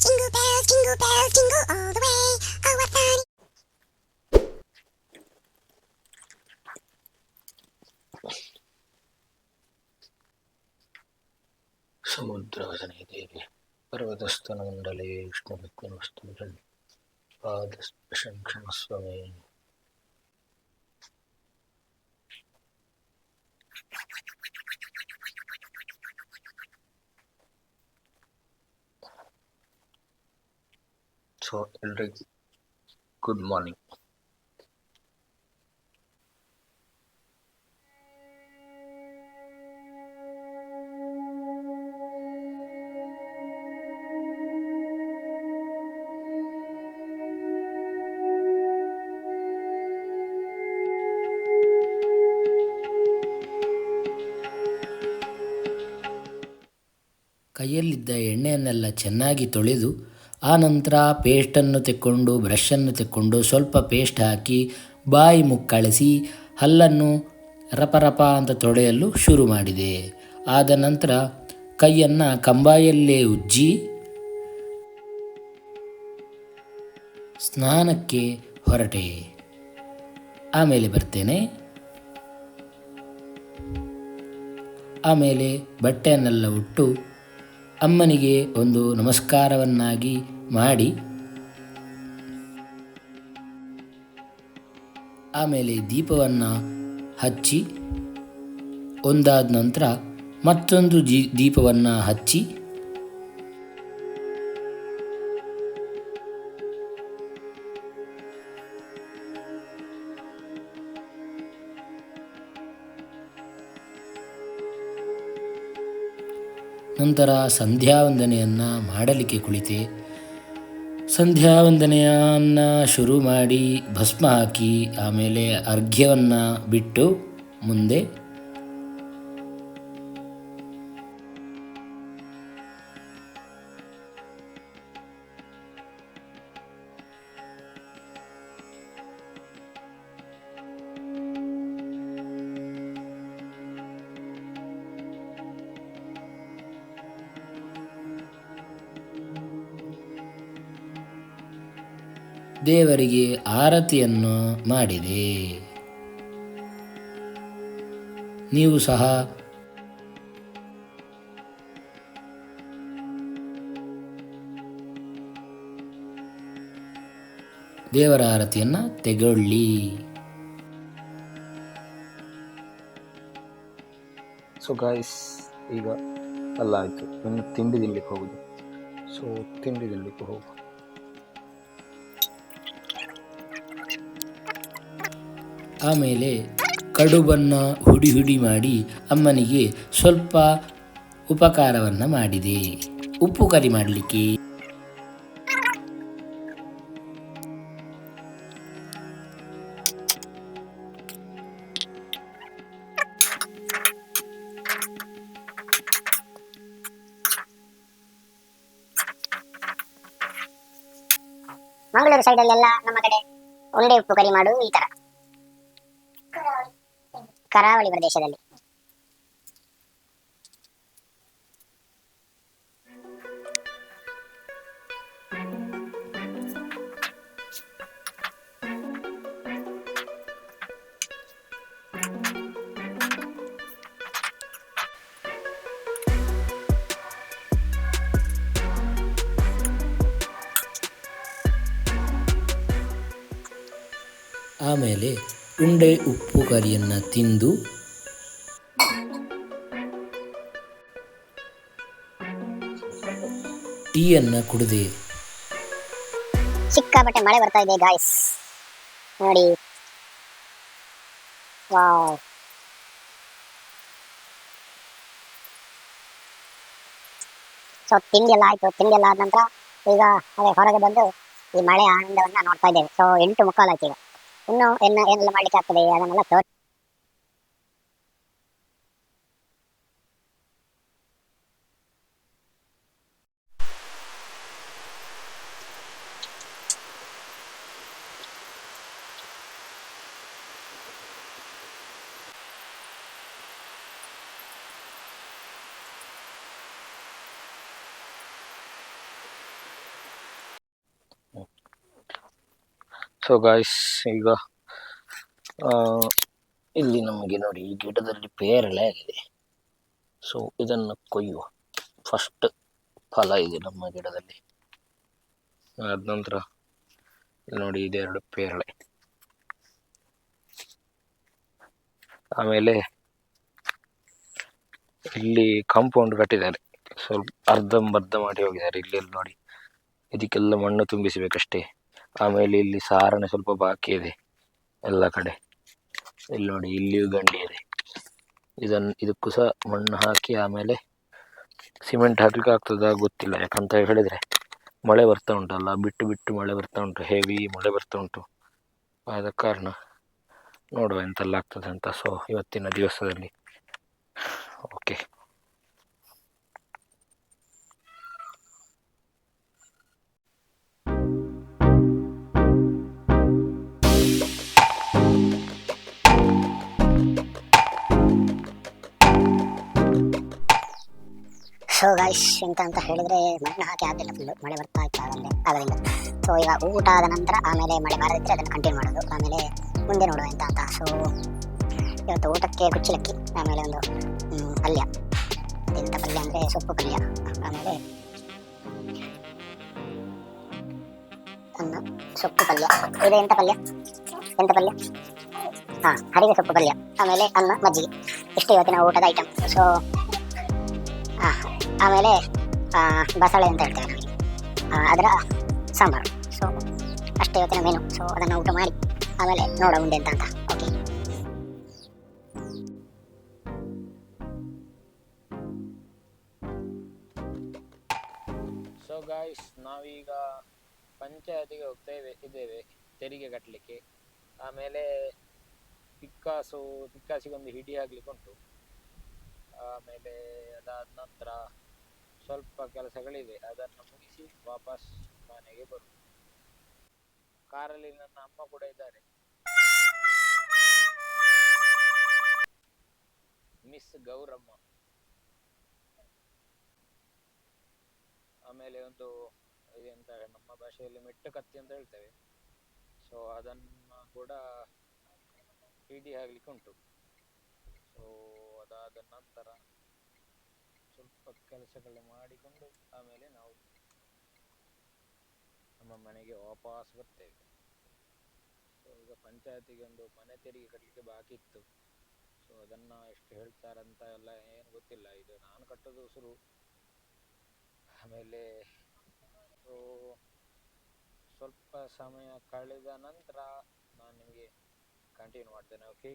jingle bells, jingle all the way. Oh, what fun! ಸಮುದ್ರವದನೆ ದೇವಿ ಪರ್ವತಸ್ಥನಮಂಡಲೇ ವಿಷ್ಣುಭಕ್ತಿನಮಸ್ತುಭ್ಯಂ ಪಾದಸ್ಪರ್ಶಂ ಕ್ಷಮಸ್ವ ಮೇ. ಸೊ ಎಲ್ರಿಗೂ ಗುಡ್ ಮಾರ್ನಿಂಗ್. ಕೈಯಲ್ಲಿದ್ದ ಎಣ್ಣೆಯನ್ನೆಲ್ಲ ಚೆನ್ನಾಗಿ ತೊಳೆದು ಆನಂತರ ಪೇಸ್ಟನ್ನು ತೆಕ್ಕೊಂಡು ಬ್ರಷನ್ನು ತೆಕ್ಕೊಂಡು ಸ್ವಲ್ಪ ಪೇಸ್ಟ್ ಹಾಕಿ ಬಾಯಿ ಮುಕ್ಕಳಿಸಿ ಹಲ್ಲನ್ನು ರಪರಪ ಅಂತ ತೊಳೆಯಲು ಶುರು ಮಾಡಿದೆ. ಆದ ನಂತರ ಕೈಯನ್ನು ಕಂಬಾಯಲ್ಲೇ ಉಜ್ಜಿ ಸ್ನಾನಕ್ಕೆ ಹೊರಟೆ. ಆಮೇಲೆ ಬರ್ತೇನೆ. ಆಮೇಲೆ ಬಟ್ಟೆಯನ್ನೆಲ್ಲ ಉಟ್ಟು ಅಮ್ಮನಿಗೆ ಒಂದು ನಮಸ್ಕಾರವನ್ನಾಗಿ ಮಾಡಿ ಆಮೇಲೆ ದೀಪವನ್ನು ಹಚ್ಚಿ ಒಂದಾದ ನಂತರ ಮತ್ತೊಂದು ದೀಪವನ್ನು ಹಚ್ಚಿ ನಂತರ ಸಂಧ್ಯಾವಂದನೆಯನ್ನು ಮಾಡಲಿಕ್ಕೆ ಕುಳಿತೆ. ಸಂಧ್ಯಾವಂದನೆಯನ್ನು ಶುರು ಮಾಡಿ ಭಸ್ಮ ಹಾಕಿ ಆಮೇಲೆ ಅರ್ಘ್ಯವನ್ನು ಬಿಟ್ಟು ಮುಂದೆ ದೇವರಿಗೆ ಆರತಿಯನ್ನು ಮಾಡಿದೆ. ನೀವು ಸಹ ದೇವರ ಆರತಿಯನ್ನು ತೆಗೊಳ್ಳಿ. ಸೊ ಗಾಯ್ಸ್, ಈಗ ಅಲ್ಲ ಆಯಿತು, ಇನ್ನು ತಿಂಡಿ ತಿನ್ಲಿಕ್ಕೆ ಹೋಗುದು. ಸೊ ತಿಂಡಿ ತಿನ್ಲಿಕ್ಕೆ ಹೋಗು. ಆಮೇಲೆ ಕಡುಬನ್ನು ಹುಡಿ ಹುಡಿ ಮಾಡಿ ಅಮ್ಮನಿಗೆ ಸ್ವಲ್ಪ ಉಪಕಾರವನ್ನು ಮಾಡಿದೆ. ಉಪ್ಪು ಕರಿ ಮಾಡಲಿಕ್ಕೆ. ಮಂಗಳೂರು ಸೈಡಲ್ಲೆಲ್ಲ ನಮ್ಮ ಕಡೆ ಉಂಡೆ ಉಪ್ಪು ಕರಿ ಮಾಡು ಈ ತರ ಕರಾವಳಿ ಪ್ರದೇಶದಲ್ಲಿ. ಆಮೇಲೆ ಉಂಡೆ ಉಪ್ಪು ಕರಿಯನ್ನು ತಿಂದು ಟೀಯನ್ನು ಕುಡಿದೆ. ಸಿಕ್ಕಾಪಟ್ಟೆ ಮಳೆ ಬರ್ತಾ ಇದೆ ಗಾಯ್ಸ್, ನೋಡಿ. ವಾವ್, ಸೊ ತಿಂಡಿ ಎಲ್ಲ ಆಯ್ತು. ತಿಂಡಿ ಎಲ್ಲ ಆದ ನಂತರ ಈಗ ಅದೇ ಹೊರಗೆ ಬಂದು ಈ ಮಳೆ ಆನಂದವನ್ನ ನೋಡ್ತಾ ಇದ್ದೇವೆ. ಸೊ 8:15 ಆಯ್ತು. ಈಗ ಇನ್ನು ಏನೆಲ್ಲ ಮಾಡ್ಲಿಕ್ಕೆ ಆಗ್ತದೆ ಅದನ್ನೆಲ್ಲ ಸೊ ಗಾಯ್ಸ್ ಈಗ ಆ, ಇಲ್ಲಿ ನಮಗೆ ನೋಡಿ ಈ ಗಿಡದಲ್ಲಿ ಪೇರಳೆ ಆಗಿದೆ. ಸೊ ಇದನ್ನು ಕೊಯ್ಯುವ. ಫಸ್ಟ್ ಫಲ ಇದೆ ನಮ್ಮ ಗಿಡದಲ್ಲಿ. ಆದ ನಂತರ ಇಲ್ಲಿ ನೋಡಿ ಇದೆರಡು ಪೇರಳೆ. ಆಮೇಲೆ ಇಲ್ಲಿ ಕಾಂಪೌಂಡ್ ಕಟ್ಟಿದ್ದಾರೆ, ಸ್ವಲ್ಪ ಅರ್ಧಂಬರ್ಧ ಮಾಡಿ ಹೋಗಿದ್ದಾರೆ. ಇಲ್ಲಿ ನೋಡಿ ಇದಕ್ಕೆಲ್ಲ ಮಣ್ಣು ತುಂಬಿಸಬೇಕಷ್ಟೇ. ಆಮೇಲೆ ಇಲ್ಲಿ ಸಾರಣೆ ಸ್ವಲ್ಪ ಬಾಕಿ ಇದೆ ಎಲ್ಲ ಕಡೆ. ಇಲ್ಲಿ ನೋಡಿ ಇಲ್ಲಿಯೂ ಗಂಡಿ ಇದೆ. ಇದಕ್ಕೂ ಸಹ ಮಣ್ಣು ಹಾಕಿ ಆಮೇಲೆ ಸಿಮೆಂಟ್ ಹಾಕ್ಲಿಕ್ಕೆ ಆಗ್ತದ ಗೊತ್ತಿಲ್ಲ. ಯಾಕಂತ ಹೇಳಿದ್ರೆ ಮಳೆ ಬರ್ತಾ ಉಂಟಲ್ಲ, ಬಿಟ್ಟು ಬಿಟ್ಟು ಮಳೆ ಬರ್ತಾ ಉಂಟು, ಹೆವಿ ಮಳೆ ಬರ್ತಾ ಉಂಟು. ಆದ ಕಾರಣ ನೋಡುವ ಎಂತೆಲ್ಲ ಆಗ್ತದೆ ಅಂತ. ಸೊ ಇವತ್ತಿನ ದಿವಸದಲ್ಲಿ ಓಕೆ. ಸೊ ಗೈಸ್ ಎಂತ ಅಂತ ಹೇಳಿದ್ರೆ ಮಣ್ಣು ಹಾಕಿ ಆಗಲಿಲ್ಲ, ಫುಲ್ಲು ಮಳೆ ಬರ್ತಾ ಇತ್ತು ಅದರಿಂದ. ಸೊ ಈಗ ಊಟ ಆದ ನಂತರ ಆಮೇಲೆ ಮಳೆ ಬಾರದಿದ್ರೆ ಅದನ್ನು ಕಂಟಿನ್ಯೂ ಮಾಡೋದು, ಆಮೇಲೆ ಮುಂದೆ ನೋಡುವ ಎಂತ ಅಂತ. ಸೊ ಇವತ್ತು ಊಟಕ್ಕೆ ಕುಚ್ಚಲಕ್ಕಿ, ಆಮೇಲೆ ಒಂದು ಪಲ್ಯ. ಎಂಥ ಪಲ್ಯ ಅಂದರೆ ಸೊಪ್ಪು ಪಲ್ಯ, ಆಮೇಲೆ ಅನ್ನ ಸೊಪ್ಪು ಪಲ್ಯ. ಇದು ಎಂಥ ಪಲ್ಯ ಹಾಂ, ಹರಿವೆ ಸೊಪ್ಪು ಪಲ್ಯ, ಆಮೇಲೆ ಅನ್ನ ಮಜ್ಜಿಗೆ. ಇಷ್ಟು ಇವತ್ತಿನ ಊಟದ ಐಟಮ್. ಸೊ ಆಮೇಲೆ ಬಸಳೆ ಅಂತ ಹೇಳ್ತೇವೆ ನಮಗೆ, ಅದರ ಸಾಂಬಾರು. ಸೊ ಅಷ್ಟೇ ಇವತ್ತಿನ ಮೆನು. ಸೊ ಅದನ್ನು ಊಟ ಮಾಡಿ ಆಮೇಲೆ ನೋಡೋ ಮುಂದೆ ಅಂತ. ಓಕೆ. ಸೊ ಗಾಯ್ಸ್ ನಾವೀಗ ಪಂಚಾಯತಿಗೆ ಇದ್ದೇವೆ ತೆರಿಗೆ ಕಟ್ಟಲಿಕ್ಕೆ. ಆಮೇಲೆ ಪಿಕ್ಕಾಸಿಗೊಂದು ಹಿಡಿ ಆಗ್ಲಿಕ್ಕೆ ಉಂಟು. ಆಮೇಲೆ ಅದಾದ ನಂತರ ಸ್ವಲ್ಪ ಕೆಲಸಗಳಿವೆ, ಅದನ್ನು ಮುಗಿಸಿ ವಾಪಸ್ ಮನೆಗೆ ಬರುವುದು. ಕಾರಲ್ಲಿ ನನ್ನ ಅಮ್ಮ ಕೂಡ ಇದ್ದಾರೆ, ಮಿಸ್ ಗೌರಮ್ಮ. ಆಮೇಲೆ ಒಂದು ಇದೆಂತ ನಮ್ಮ ಭಾಷೆಯಲ್ಲಿ ಮೆಟ್ಟು ಕತ್ತಿ ಅಂತ ಹೇಳ್ತೇವೆ. ಸೊ ಅದನ್ನು ಕೂಡ ಹಿಡಿ ಆಗ್ಲಿಕ್ಕೆ ಉಂಟು. ಸೊ ಅದಾದ ನಂತರ ಸ್ವಲ್ಪ ಕೆಲಸಗಳು ಮಾಡಿಕೊಂಡು ಆಮೇಲೆ ನಾವು ನಮ್ಮ ಮನೆಗೆ ವಾಪಸ್ ಬರ್ತೇವೆ. ಸೊ ಈಗ ಪಂಚಾಯತಿಗೆ ಒಂದು ಮನೆ ತೆರಿಗೆ ಕಟ್ಟಲಿಕ್ಕೆ ಬಾಕಿ ಇತ್ತು. ಸೊ ಅದನ್ನು ಎಷ್ಟು ಹೇಳ್ತಾರಂತ ಎಲ್ಲ ಏನು ಗೊತ್ತಿಲ್ಲ. ಇದು ನಾನು ಕಟ್ಟೋದು ಶುರು. ಆಮೇಲೆ ಸೊ ಸ್ವಲ್ಪ ಸಮಯ ಕಳೆದ ನಂತರ ನಾನು ನಿಮಗೆ ಕಂಟಿನ್ಯೂ ಮಾಡ್ತೇನೆ. ಓಕೆ.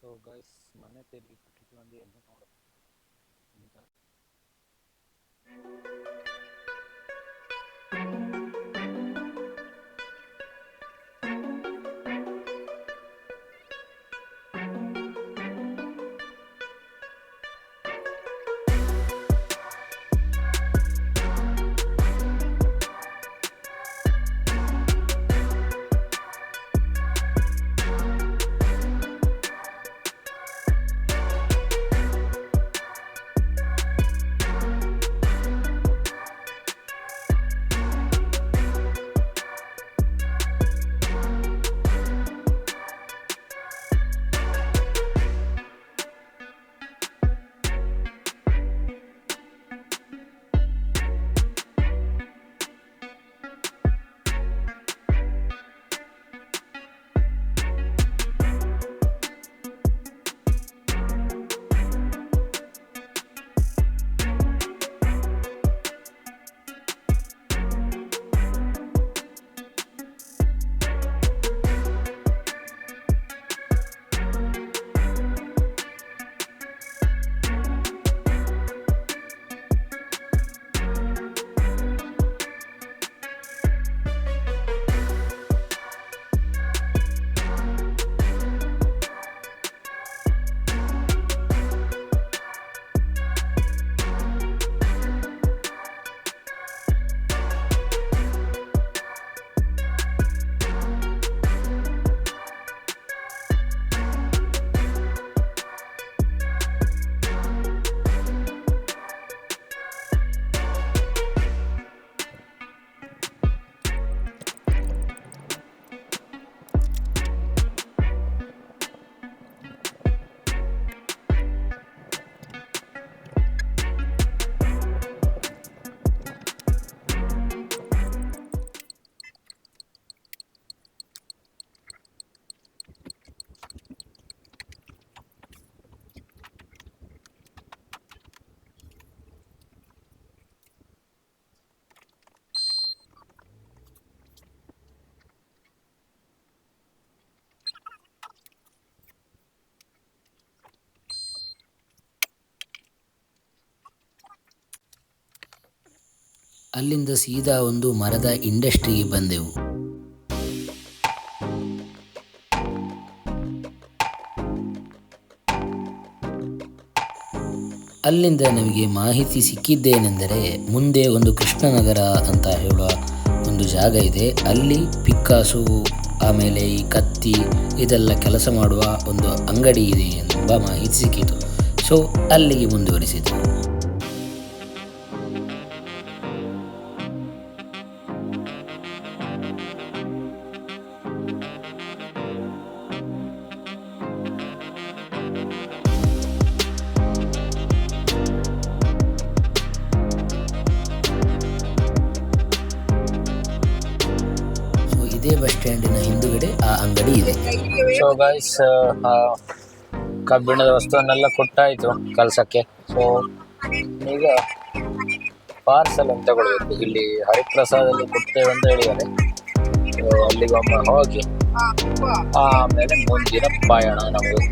ಸೊ ಗೈಸ್ ಮನೆ ತೆರಿಗೆ ಕಟ್ಟಲಿಕ್ಕೆ ಒಂದು ಎಂದು ನೋಡು. ಅಲ್ಲಿಂದ ಸೀದಾ ಒಂದು ಮರದ ಇಂಡಸ್ಟ್ರಿಗೆ ಬಂದೆವು. ಅಲ್ಲಿಂದ ನಮಗೆ ಮಾಹಿತಿ ಸಿಕ್ಕಿದ್ದೇನೆಂದರೆ ಮುಂದೆ ಒಂದು ಕೃಷ್ಣನಗರ ಅಂತ ಹೇಳುವ ಒಂದು ಜಾಗ ಇದೆ. ಅಲ್ಲಿ ಪಿಕ್ಕಾಸು ಆಮೇಲೆ ಈ ಕತ್ತಿ ಇದೆಲ್ಲ ಕೆಲಸ ಮಾಡುವ ಒಂದು ಅಂಗಡಿ ಇದೆ ಎಂಬ ಮಾಹಿತಿ ಸಿಕ್ಕಿತು. ಸೊ ಅಲ್ಲಿಗೆ ಮುಂದುವರಿಸಿತು. ಇದೇ ಬಸ್ ಸ್ಟ್ಯಾಂಡಿನ ಹಿಂದುಗಡೆ ಆ ಅಂಗಡಿ ಇದೆ. ಸೊ ಗೈಸ್, ಕಬ್ಬಿಣದ ವಸ್ತುವನ್ನೆಲ್ಲ ಕೊಟ್ಟಾಯಿತು ಕೆಲಸಕ್ಕೆ. ಸೊ ಈಗ ಪಾರ್ಸಲ್ ಅಂತ ತಗೊಳ್ಬೇಕು. ಇಲ್ಲಿ ಹರಿಪ್ರಸಾದಲ್ಲಿ ಕೊಡ್ತೇವೆ ಅಂತ ಹೇಳಿದ್ದಾರೆ. ಸೊ ಅಲ್ಲಿಗೆ ಒಮ್ಮೆ ಹೋಗಿ ಆಮೇಲೆ ಮುಂದಿನ ಪಯಣ ನಮಗೆ.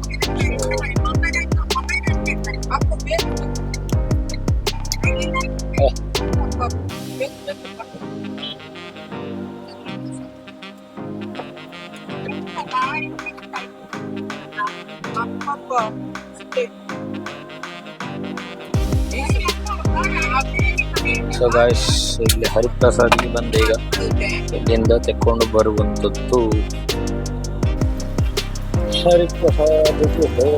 ಸೊ ಗಾಯ್ಸ್, ಇಲ್ಲಿ ಹರಿಪ್ರಸಾದ್ಗೆ ಬಂದೆ. ಈಗ ಇಲ್ಲಿಂದ ತೆಕ್ಕೊಂಡು ಬರುವಂಥದ್ದು ಹರಿಪ್ರಸಾದ್ಗೆ